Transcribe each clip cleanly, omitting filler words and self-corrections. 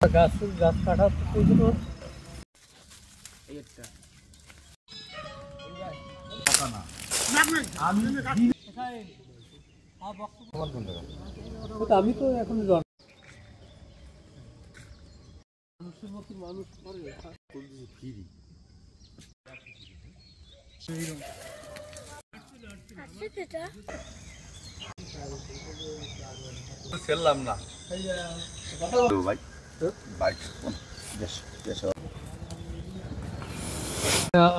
গাছ কাটা আমি তো এখন মানুষের মতো মানুষ করে ফেললাম না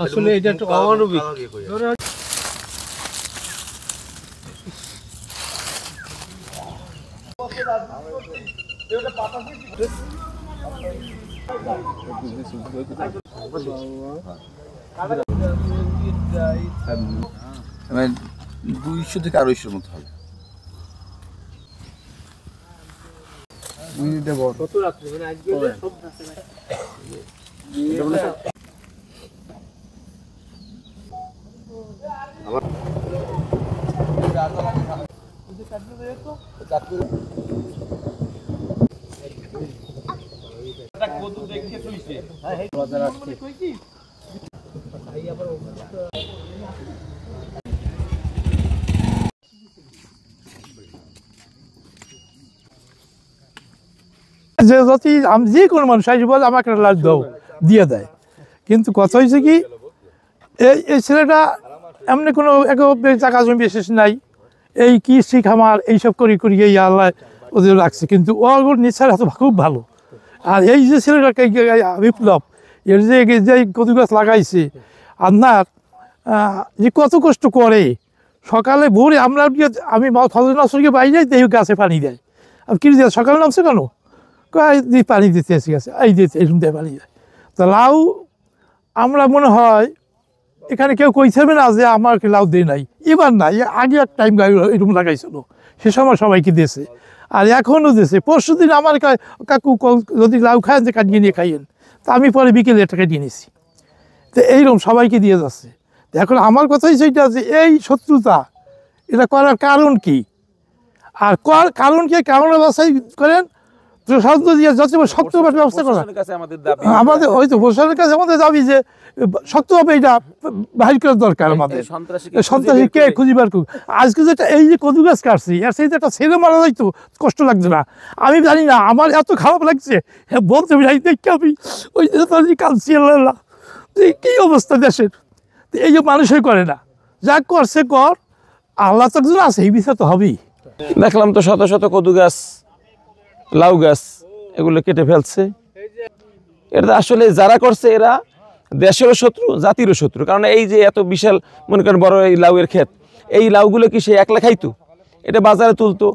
আসলে এটা একটু অমানবিক। মানে 200 থেকে 250 মতো হবে। কত রাত্রে মানে আজকে সব যদি যে কোনো মানুষ আসি বলে আমাকে লাশ দাও দিয়ে দেয়, কিন্তু কথা হয়েছে কি এই ছেলেটা এমনি কোনো জায়গা জমি বিশেষ নাই, এই কৃষি খামার এইসব করি এই আল্লাহ ওদের রাখছে, কিন্তু ওর নিচার এত খুব ভালো। আর এই যে ছেলেটাকে বিপ্লব এর যে কদু গাছ লাগাইছে আপনার যে কত কষ্ট করে, সকালে ভোরে আমরা আমি ফজর নাসরকে বাইরে যাই এই গাছে পানি দেয়। আর কি দিয়ে সকালে নামছে কেন পানি দিতে এসে গেছে, এই দিতে এরকম দিয়ে পানি যায়। তো লাউ আমরা মনে হয় এখানে কেউ কইছে না যে আমার লাউ দিয়ে নাই, এবার নাই, আগে এক টাইম এরকম লাগাইছিল সে সময় সবাইকে দিয়েছে, আর এখনও দিয়েছে। পরশু দিন আমার কাকু যদি লাউ খায় যে কাটিয়ে নিয়ে খাইয়েন, তা আমি পরে বিকেলে এটা কাটিয়ে নিয়েছি। তো এইরকম সবাইকে দিয়ে যাচ্ছে। এখন আমার কথাই সেইটা যে এই শত্রুতা এটা করার কারণ কি, আর কারণ কি কারণে বাছাই করেন শক্তভাবে ব্যবস্থা করা আমাদের হয়তো প্রশাসনের কাছে আমাদের দাবি যে শক্তভাবে এটা বাহির করার দরকার। আমাদের সন্ত্রাসী কে খুঁজিবার আজকে যেটা এই যে কদু গাছ কাটছি আর সেই যে একটা ছেলে মারা যাইতো কষ্ট লাগছে না, আমি জানি না, আমার এত খারাপ লাগছে বলতে দেখি আমি ওই কাঁদছি। আল্লাহ কী অবস্থা দেশের, এই যে মানুষই করে না, যা করছে কর, আল্লাহ তো একজন আছে, এই বিচার তো হবেই। দেখলাম তো শত শত কদু গাছ লাউ গাছ এগুলো কেটে ফেলছে। এটা আসলে যারা করছে এরা দেশেরও শত্রু জাতিরও শত্রু। কারণ এই যে এত বিশাল মনে করেন বড় এই লাউয়ের ক্ষেত, এই লাউগুলো কি সে একলা খাইতো, এটা বাজারে তুলতো,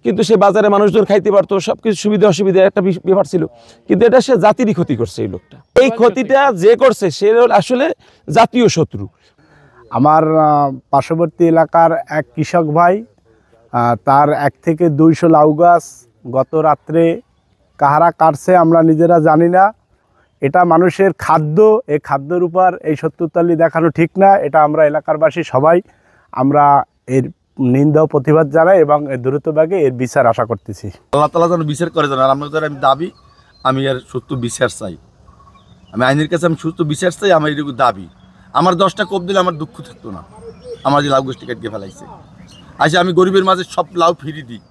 কিন্তু সে বাজারে মানুষজন খাইতে পারতো, সব কিছু সুবিধা অসুবিধা একটা ব্যাপার ছিল, কিন্তু এটা সে জাতিরই ক্ষতি করছে। এই লোকটা এই ক্ষতিটা যে করছে সে আসলে জাতীয় শত্রু। আমার পার্শ্ববর্তী এলাকার এক কৃষক ভাই, তার 1 থেকে 200 লাউ গাছ গত রাত্রে কাহারা কাটছে আমরা নিজেরা জানি না। এটা মানুষের খাদ্য, এই খাদ্যের উপর এই শত্রুতালি দেখানো ঠিক না। এটা আমরা এলাকারবাসী সবাই আমরা এর নিন্দা ও প্রতিবাদ জানাই এবং দ্রুতভাবে এর বিচার আশা করতেছি। আল্লাহ তাআলা যেন বিচার করে দেন। আর আমাদের আমি দাবি, আমি এর সত্য বিচার চাই, আমি আইনের কাছে আমি সুস্থ বিচার চাই, আমার এটুকু দাবি। আমার 10টা কোপ দিলে আমার দুঃখ থাকতো না, আমার যে লাউ গাছটি কেটে ফেলাইছে। আচ্ছা, আমি গরিবের মাঝে সব লাউ ফিরিয়ে দিই,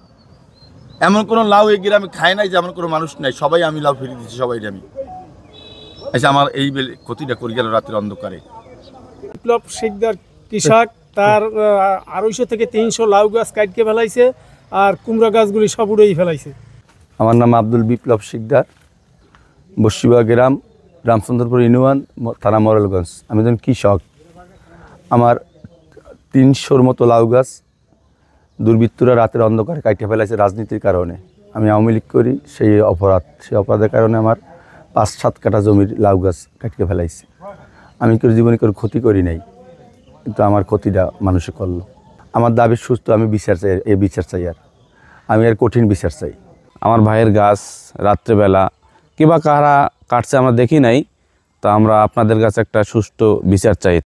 এমন কোনো লাউ এই গ্রামে খায় নাই যে এমন কোনো মানুষ নাই, সবাই আমি লাউ ফিরিয়ে দিচ্ছি সবাই আমি। আচ্ছা, আমার এই ক্ষতিটা করে গেল রাতের অন্ধকারে। বিপ্লব শিকদার কৃষক, তার 250 থেকে 300 লাউ গাছ কাটকে ফেলাইছে, আর কুমড়া গাছগুলি সব উড়েই ফেলাইছে। আমার নাম আব্দুল বিপ্লব শিকদার, বসিবা গ্রাম, রামচন্দ্রপুর ইউনিয়ন, থানা মোরেলগঞ্জ। আমি একজন কৃষক। আমার 300-র মতো লাউ গাছ দুর্বৃত্তরা রাতের অন্ধকারে কাটিয়ে ফেলাইছে রাজনীতির কারণে। আমি আওয়ামী লীগ করি, সেই অপরাধের কারণে আমার 5-7 কাঠা জমির লাউ গাছ কাটিয়ে ফেলাইছে। আমি কেউ জীবনে কোনো ক্ষতি করি নাই, কিন্তু আমার ক্ষতিটা মানুষে করলো। আমার দাবি সুস্থ, আমি বিচার চাই, এই বিচার চাই, আর আমি এর কঠিন বিচার চাই। আমার ভাইয়ের গাছ রাত্রেবেলা কিংবা কারা কাটছে আমরা দেখি নাই, তা আমরা আপনাদের কাছে একটা সুষ্ঠু বিচার চাই।